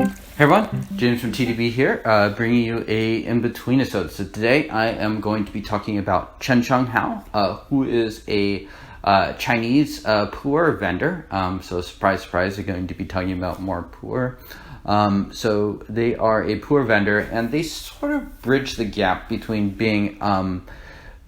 Hey everyone, James from TeaDB here, bringing you a Inbetweenisode. So today I am going to be talking about Chensheng Hao, who is a Chinese Pu'erh vendor. So surprise, surprise, they're going to be talking about more Pu'erh. So they are a Pu'erh vendor, and they sort of bridge the gap between being,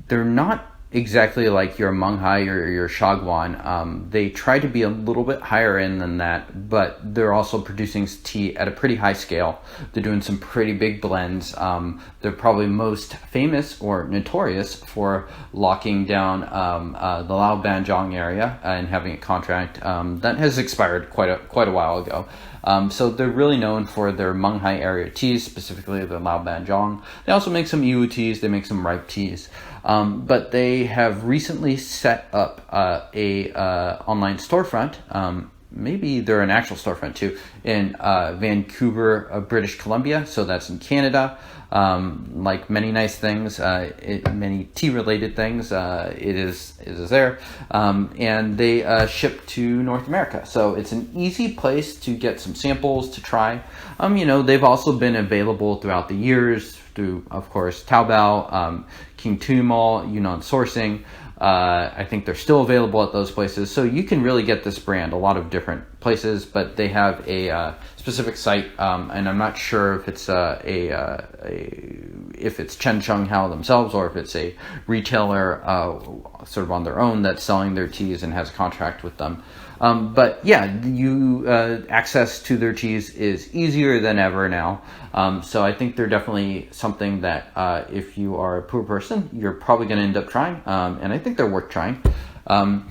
they're not exactly like your Menghai or your Shaguan. They try to be a little bit higher end than that, but they're also producing tea at a pretty high scale. They're doing some pretty big blends. They're probably most famous or notorious for locking down the Lao Banjiang area and having a contract that has expired quite a while ago. So they're really known for their Menghai area teas, specifically the Lao Banjiang. They also make some Yiwu teas, they make some ripe teas. But they have recently set up a online storefront. Maybe they're an actual storefront too, in Vancouver, British Columbia. So that's in Canada. Like many nice things, many tea-related things, it is there, and they ship to North America. So it's an easy place to get some samples to try. They've also been available throughout the years through, of course, Taobao, King Tmall, Yunnan Sourcing. I think they're still available at those places. So you can really get this brand a lot of different places, but they have a specific site, and I'm not sure if it's if it's Chensheng Hao themselves or if it's a retailer sort of on their own that's selling their teas and has a contract with them. But yeah, access to their teas is easier than ever now. So I think they're definitely something that if you are a Pu'erh person, you're probably going to end up trying, and I think they're worth trying. The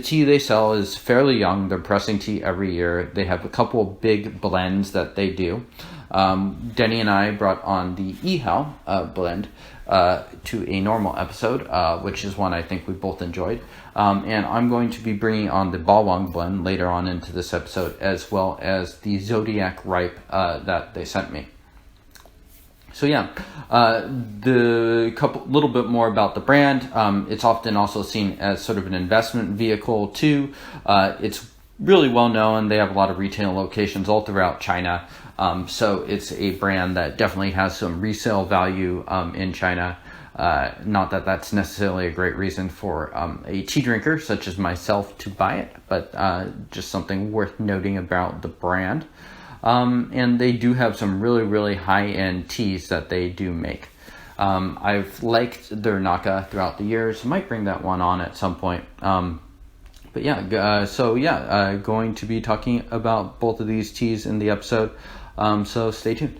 tea they sell is fairly young. They're pressing tea every year. They have a couple of big blends that they do. Denny and I brought on the Ehao blend to a normal episode, which is one I think we both enjoyed. And I'm going to be bringing on the Bawang blend later on into this episode, as well as the Zodiac ripe that they sent me. So yeah, little bit more about the brand. It's often also seen as sort of an investment vehicle too. It's really well known. They have a lot of retail locations all throughout China. So it's a brand that definitely has some resale value in China. Not that that's necessarily a great reason for a tea drinker such as myself to buy it, but just something worth noting about the brand. And they do have some really, really high-end teas that they do make. I've liked their Naka throughout the years. Might bring that one on at some point. But yeah, going to be talking about both of these teas in the episode. So stay tuned.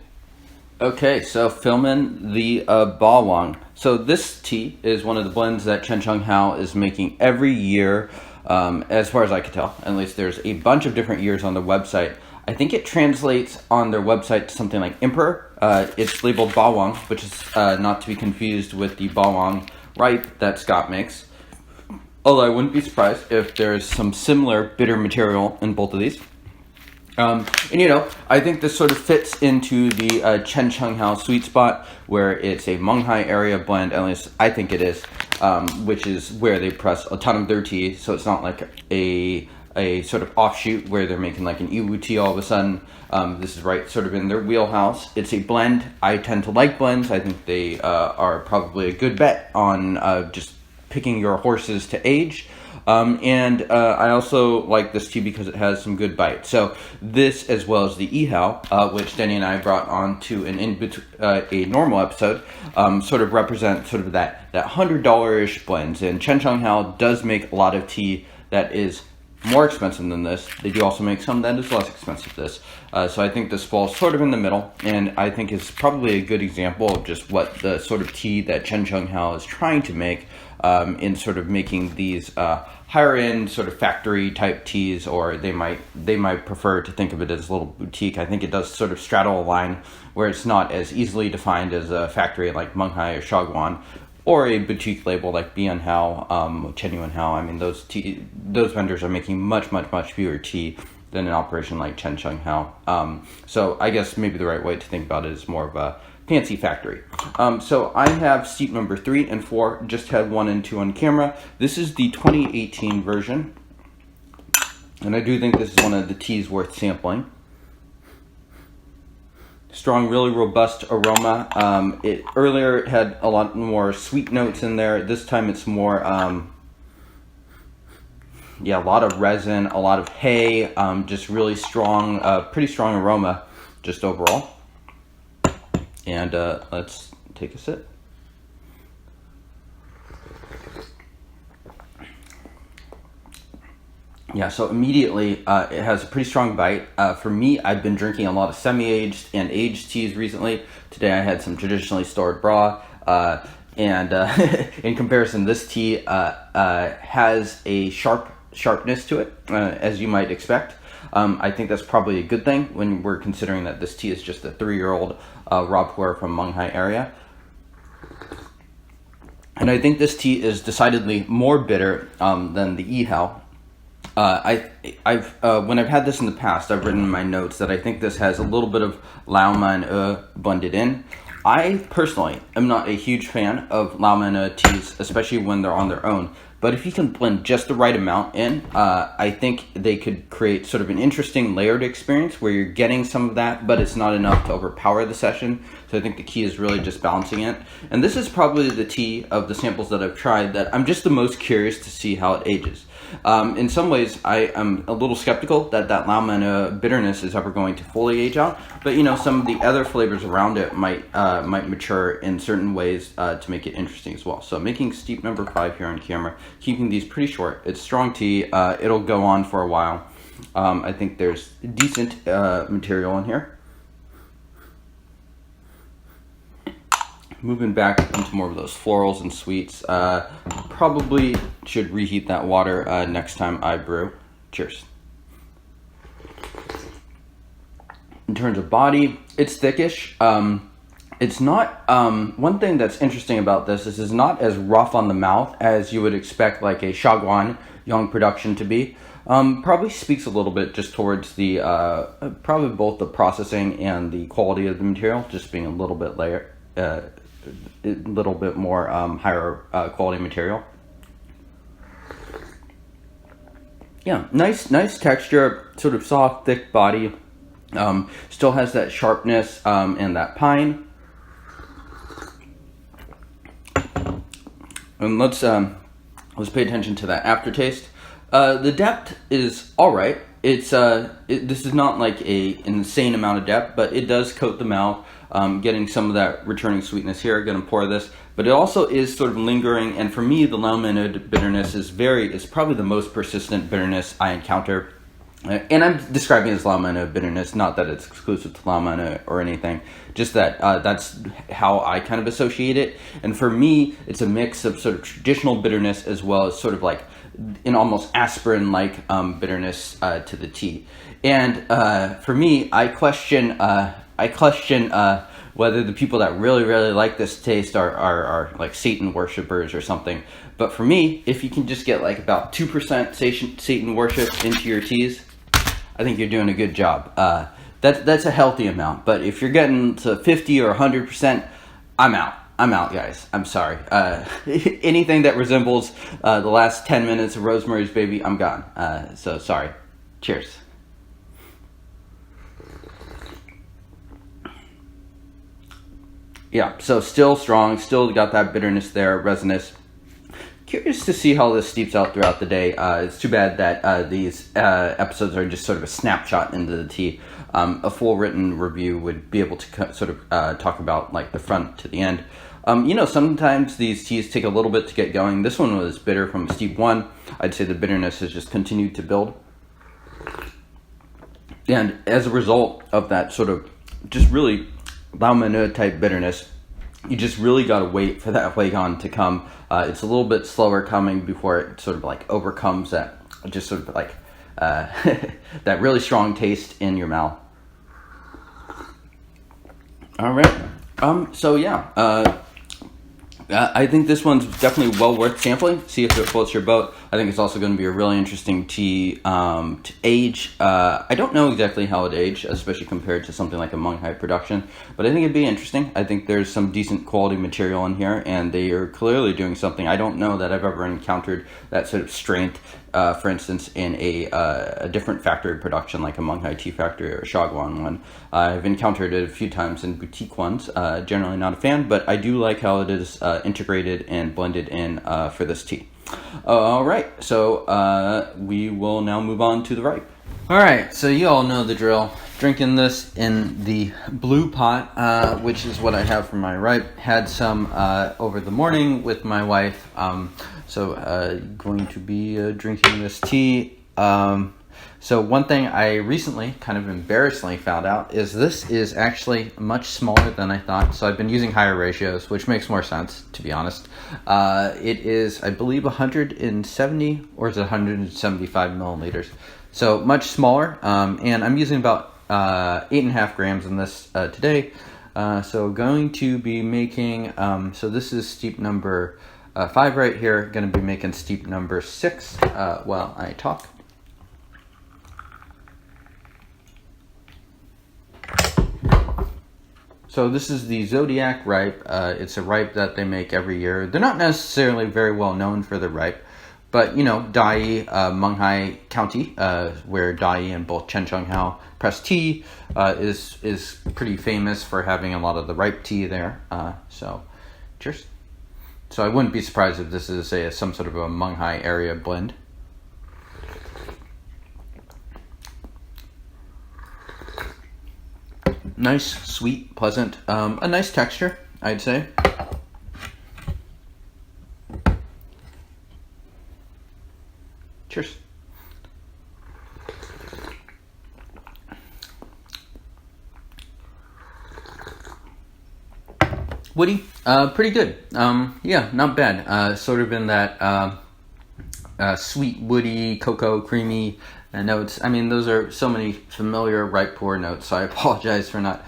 Okay, so filming the Bawang. So this tea is one of the blends that Chensheng Hao is making every year, as far as I can tell. At least there's a bunch of different years on the website. I think it translates on their website to something like Emperor. It's labeled Bawang, which is not to be confused with the Bawang ripe that Scott makes. Although I wouldn't be surprised if there's some similar bitter material in both of these. I think this sort of fits into the Chensheng Hao sweet spot, where it's a Menghai area blend, at least I think it is, which is where they press a ton of their tea, so it's not like a sort of offshoot where they're making like an Yiwu tea all of a sudden. This is right sort of in their wheelhouse. It's a blend. I tend to like blends. I think they are probably a good bet on just picking your horses to age. And I also like this tea because it has some good bite. So this, as well as the Ehao, which Denny and I brought on to a normal episode, sort of represent sort of that $100-ish blends. And Chensheng Hao does make a lot of tea that is more expensive than this. They do also make some that is less expensive than this. So I think this falls sort of in the middle, and I think is probably a good example of just what the sort of tea that Chensheng Hao is trying to make in sort of making these higher end sort of factory type teas, or they might prefer to think of it as a little boutique. I think it does sort of straddle a line where it's not as easily defined as a factory like Menghai or Shaguan, or a boutique label like Bian Hao, Chenyuan Hao. I mean, those vendors are making much fewer tea than an operation like Chensheng Hao. So I guess maybe the right way to think about it is more of a fancy factory. So I have seat number 3 and 4, just had 1 and 2 on camera. This is the 2018 version. And I do think this is one of the teas worth sampling. Strong, really robust aroma. Earlier it had a lot more sweet notes in there. This time it's more, yeah, a lot of resin, a lot of hay, just really strong, pretty strong aroma just overall. And let's take a sip. Yeah, so immediately it has a pretty strong bite. For me, I've been drinking a lot of semi-aged and aged teas recently. Today I had some traditionally stored bra. And in comparison, this tea has a sharpness to it, as you might expect. I think that's probably a good thing when we're considering that this tea is just a 3-year-old raw pu'erh from Munghai area. And I think this tea is decidedly more bitter than the Yi Hao. When I've had this in the past, I've written in my notes that I think this has a little bit of Lao Man blended in. I personally am not a huge fan of Lao Man teas, especially when they're on their own. But if you can blend just the right amount in, I think they could create sort of an interesting layered experience where you're getting some of that, but it's not enough to overpower the session. So I think the key is really just balancing it. And this is probably the tea of the samples that I've tried that I'm just the most curious to see how it ages. In some ways, I am a little skeptical that Lao Man bitterness is ever going to fully age out. But you know, some of the other flavors around it might mature in certain ways to make it interesting as well. So making steep number 5 here on camera, keeping these pretty short. It's strong tea. It'll go on for a while. I think there's decent material in here. Moving back into more of those florals and sweets. Probably should reheat that water next time I brew. Cheers. In terms of body, it's thickish. It's not, one thing that's interesting about this is it's not as rough on the mouth as you would expect like a Shaguan young production to be. Probably speaks a little bit just towards the, probably both the processing and the quality of the material, just being a little bit more higher quality material. Yeah, nice texture, sort of soft, thick body. Still has that sharpness and that pine. And let's pay attention to that aftertaste. The depth is all right. This is not like an insane amount of depth, but it does coat the mouth. Getting some of that returning sweetness here. Gonna pour this, but it also is sort of lingering. And for me, the Lao Man bitterness is probably the most persistent bitterness I encounter. And I'm describing it as Lao Man bitterness, not that it's exclusive to Lao Man or anything. Just that that's how I kind of associate it. And for me, it's a mix of sort of traditional bitterness as well as sort of like an almost aspirin-like bitterness to the tea. And for me, I question whether the people that really like this taste are like Satan worshippers or something. But for me, if you can just get like about 2% Satan worship into your teas, I think you're doing a good job. That's a healthy amount. But if you're getting to 50 or 100%, I'm out, guys. I'm sorry. Anything that resembles the last 10 minutes of Rosemary's Baby, I'm gone. So sorry. Cheers. Yeah, so still strong, still got that bitterness there, resinous. Curious to see how this steeps out throughout the day. It's too bad that these episodes are just sort of a snapshot into the tea. A full written review would be able to sort of talk about like the front to the end. You know, sometimes these teas take a little bit to get going. This one was bitter from steep 1. I'd say the bitterness has just continued to build. And as a result of that sort of just really Lao Man type bitterness, you just really got to wait for that Huigan to come. It's a little bit slower coming before it sort of like overcomes that just sort of like that really strong taste in your mouth. All right. So yeah, I think this one's definitely well worth sampling. See if it floats your boat. I think it's also going to be a really interesting tea to age. I don't know exactly how it aged, especially compared to something like a Munghai production, but I think it'd be interesting. I think there's some decent quality material in here, and they are clearly doing something. I don't know that I've ever encountered that sort of strength, for instance, in a different factory production like a Munghai Tea Factory or a Shagwan one. I've encountered it a few times in boutique ones. Generally not a fan, but I do like how it is integrated and blended in for this tea. All right, so we will now move on to the ripe. All right, so you all know the drill. Drinking this in the blue pot, which is what I have for my ripe. Had some over the morning with my wife, so going to be drinking this tea. So one thing I recently kind of embarrassingly found out is this is actually much smaller than I thought. So I've been using higher ratios, which makes more sense, to be honest. It is, I believe, 170 or is it 175 milliliters. So much smaller, and I'm using about 8.5 grams in this today. So going to be making, so this is steep number 5 right here. Going to be making steep number 6 while I talk. So this is the Zodiac ripe. It's a ripe that they make every year. They're not necessarily very well known for the ripe, but you know, Dai, Munghai County, where Dai and both Chensheng Hao press tea, is pretty famous for having a lot of the ripe tea there. So, cheers. So I wouldn't be surprised if this is some sort of a Munghai area blend. Nice, sweet, pleasant, a nice texture, I'd say. Cheers. Woody, pretty good. Yeah, not bad. Sort of in that sweet, woody, cocoa, creamy notes. I mean, those are so many familiar ripe pour notes, so I apologize for not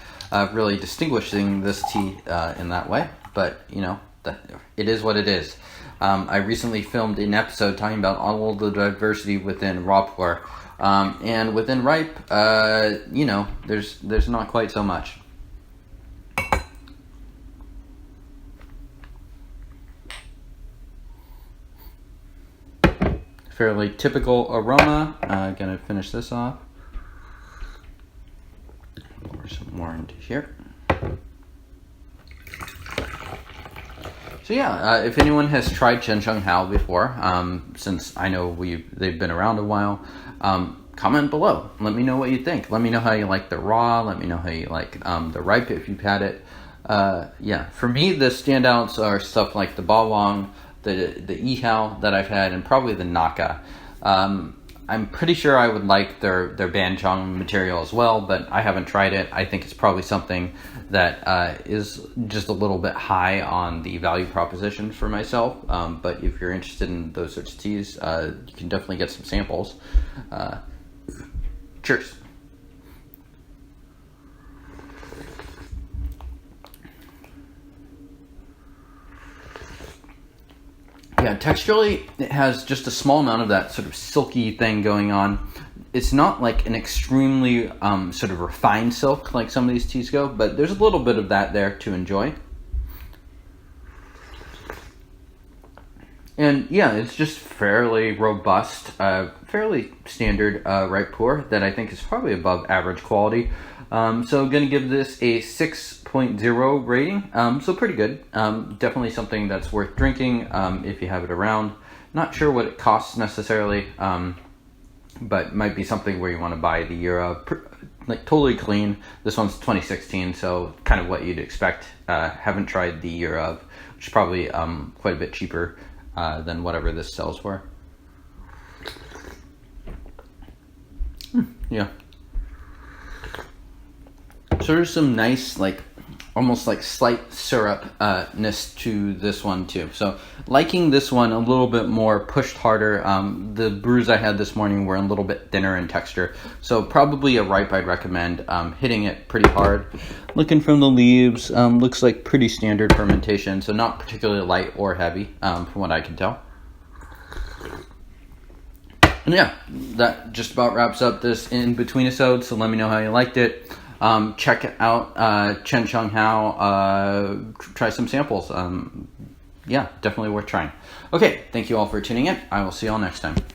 really distinguishing this tea in that way. But, you know, it is what it is. I recently filmed an episode talking about all the diversity within raw pour. And within ripe, you know, there's not quite so much. Fairly typical aroma. Gonna finish this off. Pour some more into here. So yeah, if anyone has tried Chensheng Hao before, since I know they've been around a while, comment below. Let me know what you think. Let me know how you like the raw. Let me know how you like the ripe if you've had it. Yeah, for me the standouts are stuff like the Bawang, the Ihao that I've had, and probably the Naka. I'm pretty sure I would like their Banchong material as well, but I haven't tried it. I think it's probably something that is just a little bit high on the value proposition for myself. But if you're interested in those sorts of teas, you can definitely get some samples. Cheers. Yeah, texturally, it has just a small amount of that sort of silky thing going on. It's not like an extremely sort of refined silk like some of these teas go, but there's a little bit of that there to enjoy. And yeah, it's just fairly robust, fairly standard ripe pour that I think is probably above average quality. So I'm going to give this a 6.0 rating, so pretty good. Definitely something that's worth drinking if you have it around. Not sure what it costs necessarily, but might be something where you want to buy the year of. Like totally clean. This one's 2016, so kind of what you'd expect. Haven't tried the year of, which is probably quite a bit cheaper than whatever this sells for. Yeah. So there's some nice, like, almost like slight syrup-ness to this one too. So liking this one a little bit more, pushed harder. The brews I had this morning were a little bit thinner in texture. So probably a ripe I'd recommend, hitting it pretty hard. Looking from the leaves, looks like pretty standard fermentation. So not particularly light or heavy from what I can tell. And yeah, that just about wraps up this Inbetweenisode, so let me know how you liked it. Check out Chensheng Hao, try some samples. Yeah, definitely worth trying. Okay, thank you all for tuning in. I will see you all next time.